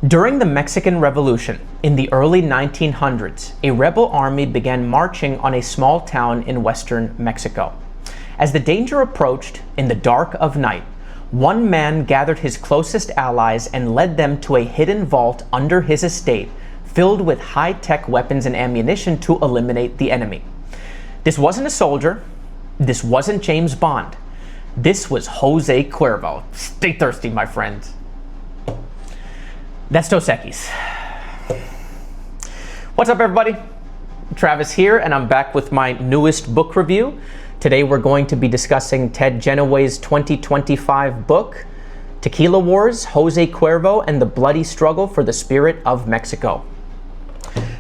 During the Mexican Revolution in the early 1900s, a rebel army began marching on a small town in western Mexico. As the danger approached in the dark of night, one man gathered his closest allies and led them to a hidden vault under his estate filled with high-tech weapons and ammunition to eliminate the enemy. This wasn't a soldier. This wasn't James Bond. This was Jose Cuervo. Stay thirsty, my friends. That's Dos Equis. What's up, everybody? Travis here, and I'm back with my newest book review. Today we're going to be discussing Ted Genoway's 2025 book, Tequila Wars, Jose Cuervo, and the Bloody Struggle for the Spirit of Mexico.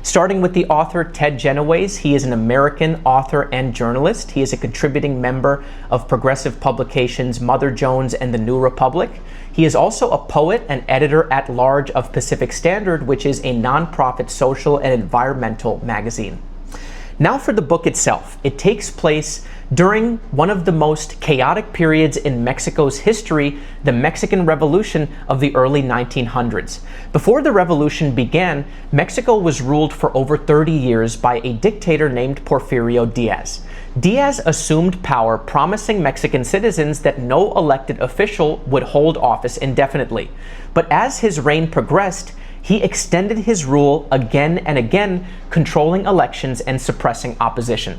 Starting with the author, Ted Genoway, he is an American author and journalist. He is a contributing member of progressive publications Mother Jones and the New Republic. He is also a poet and editor-at-large of Pacific Standard, which is a nonprofit social and environmental magazine. Now for the book itself. It takes place during one of the most chaotic periods in Mexico's history, the Mexican Revolution of the early 1900s. Before the revolution began, Mexico was ruled for over 30 years by a dictator named Porfirio Diaz. Diaz assumed power, promising Mexican citizens that no elected official would hold office indefinitely. But as his reign progressed, he extended his rule again and again, controlling elections and suppressing opposition.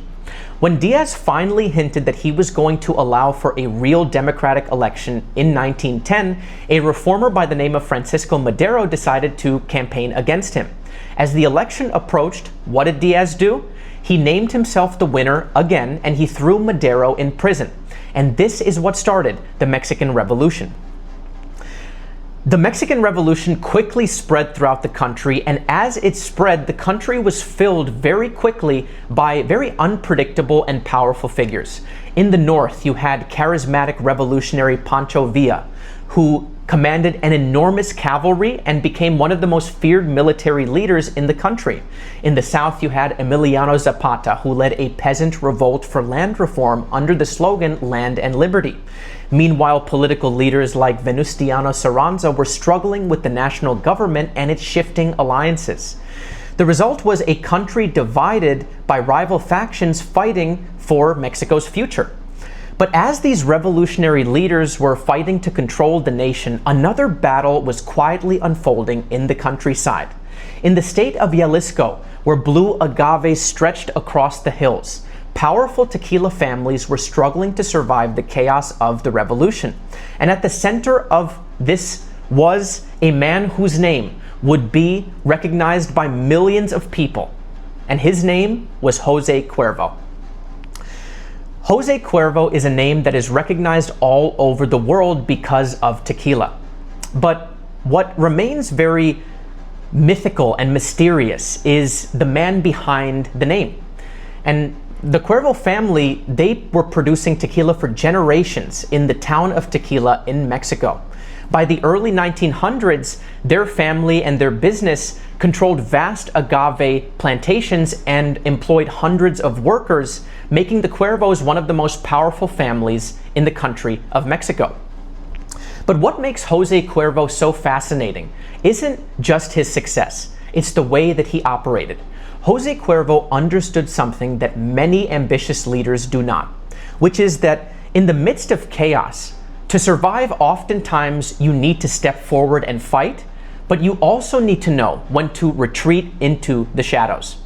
When Diaz finally hinted that he was going to allow for a real democratic election in 1910, a reformer by the name of Francisco Madero decided to campaign against him. As the election approached, what did Diaz do? He named himself the winner again, and he threw Madero in prison. And this is what started the Mexican Revolution. The Mexican Revolution quickly spread throughout the country, and as it spread, the country was filled very quickly by very unpredictable and powerful figures. In the north, you had charismatic revolutionary Pancho Villa, who commanded an enormous cavalry and became one of the most feared military leaders in the country. In the south, you had Emiliano Zapata, who led a peasant revolt for land reform under the slogan Land and Liberty. Meanwhile, political leaders like Venustiano Carranza were struggling with the national government and its shifting alliances. The result was a country divided by rival factions fighting for Mexico's future. But as these revolutionary leaders were fighting to control the nation, another battle was quietly unfolding in the countryside. In the state of Jalisco, where blue agaves stretched across the hills, powerful tequila families were struggling to survive the chaos of the revolution. And at the center of this was a man whose name would be recognized by millions of people. And his name was Jose Cuervo. Jose Cuervo is a name that is recognized all over the world because of tequila. But what remains very mythical and mysterious is the man behind the name. And the Cuervo family, they were producing tequila for generations in the town of Tequila in Mexico. By the early 1900s, their family and their business controlled vast agave plantations and employed hundreds of workers, making the Cuervos one of the most powerful families in the country of Mexico. But what makes Jose Cuervo so fascinating isn't just his success, it's the way that he operated. Jose Cuervo understood something that many ambitious leaders do not, which is that in the midst of chaos, to survive, oftentimes you need to step forward and fight, but you also need to know when to retreat into the shadows.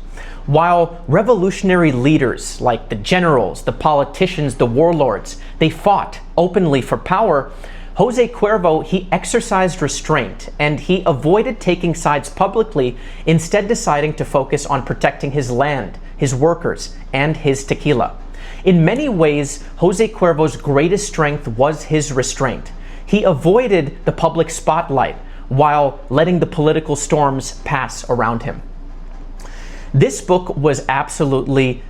While revolutionary leaders like the generals, the politicians, the warlords, they fought openly for power, Jose Cuervo, he exercised restraint and he avoided taking sides publicly, instead deciding to focus on protecting his land, his workers, and his tequila. In many ways, Jose Cuervo's greatest strength was his restraint. He avoided the public spotlight while letting the political storms pass around him. This book was absolutely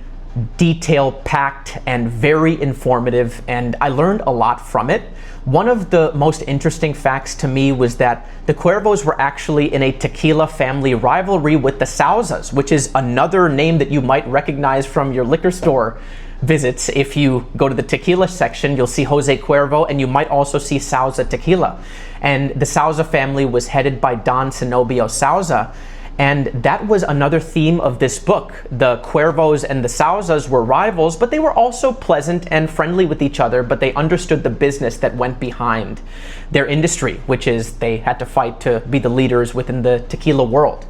detail-packed and very informative, and I learned a lot from it. One of the most interesting facts to me was that the Cuervos were actually in a tequila family rivalry with the Sauzas, which is another name that you might recognize from your liquor store. visits. If you go to the tequila section, you'll see Jose Cuervo, and you might also see Souza Tequila. And the Souza family was headed by Don Zenobio Souza. And that was another theme of this book. The Cuervos and the Souzas were rivals, but they were also pleasant and friendly with each other, but they understood the business that went behind their industry, which is they had to fight to be the leaders within the tequila world.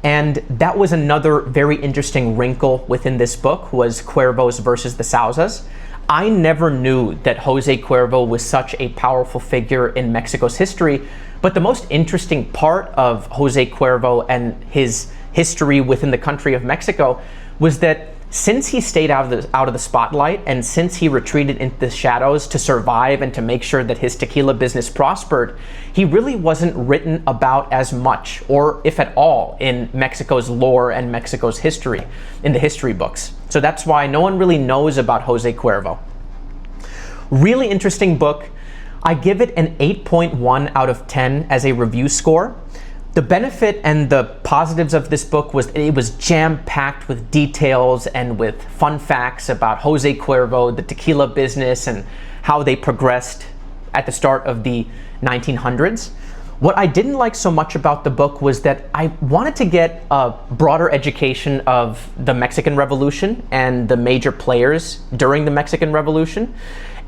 And that was another very interesting wrinkle within this book, was Cuervos versus the Souzas. I never knew that Jose Cuervo was such a powerful figure in Mexico's history, but the most interesting part of Jose Cuervo and his history within the country of Mexico was that since he stayed out of the spotlight, and since he retreated into the shadows to survive and to make sure that his tequila business prospered, he really wasn't written about as much, or if at all, in Mexico's lore and Mexico's history, in the history books. So that's why no one really knows about Jose Cuervo. Really interesting book. I give it an 8.1 out of 10 as a review score. The benefit and the positives of this book was it was jam-packed with details and with fun facts about Jose Cuervo, the tequila business, and how they progressed at the start of the 1900s. What I didn't like so much about the book was that I wanted to get a broader education of the Mexican Revolution and the major players during the Mexican Revolution.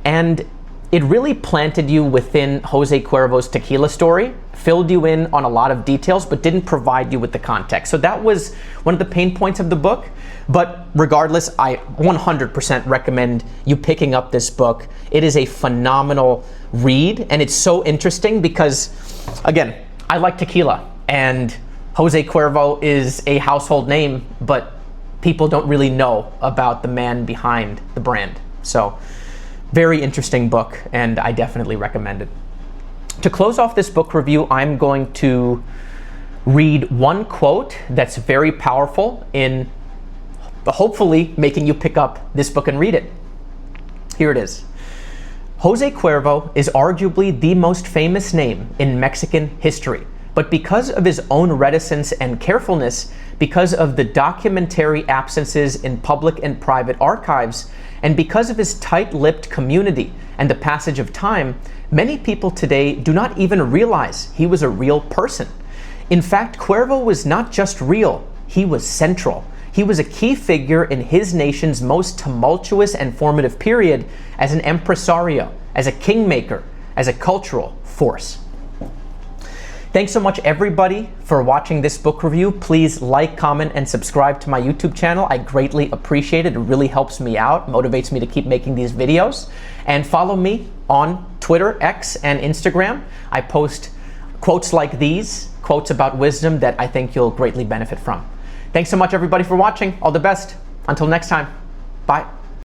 And it really planted you within Jose Cuervo's tequila story, filled you in on a lot of details, but didn't provide you with the context. So that was one of the pain points of the book. But regardless, I 100% recommend you picking up this book. It is a phenomenal read, and it's so interesting because, again, I like tequila, and Jose Cuervo is a household name, but people don't really know about the man behind the brand. So, very interesting book, and I definitely recommend it. To close off this book review, I'm going to read one quote that's very powerful in hopefully making you pick up this book and read it. Here it is. Jose Cuervo is arguably the most famous name in Mexican history, but because of his own reticence and carefulness, because of the documentary absences in public and private archives, and because of his tight-lipped community and the passage of time, many people today do not even realize he was a real person. In fact, Cuervo was not just real, he was central. He was a key figure in his nation's most tumultuous and formative period as an impresario, as a kingmaker, as a cultural force. Thanks so much, everybody, for watching this book review. Please like, comment, and subscribe to my YouTube channel. I greatly appreciate it. It really helps me out, motivates me to keep making these videos. And follow me on Twitter, X, and Instagram. I post quotes like these, quotes about wisdom that I think you'll greatly benefit from. Thanks so much, everybody, for watching. All the best. Until next time. Bye.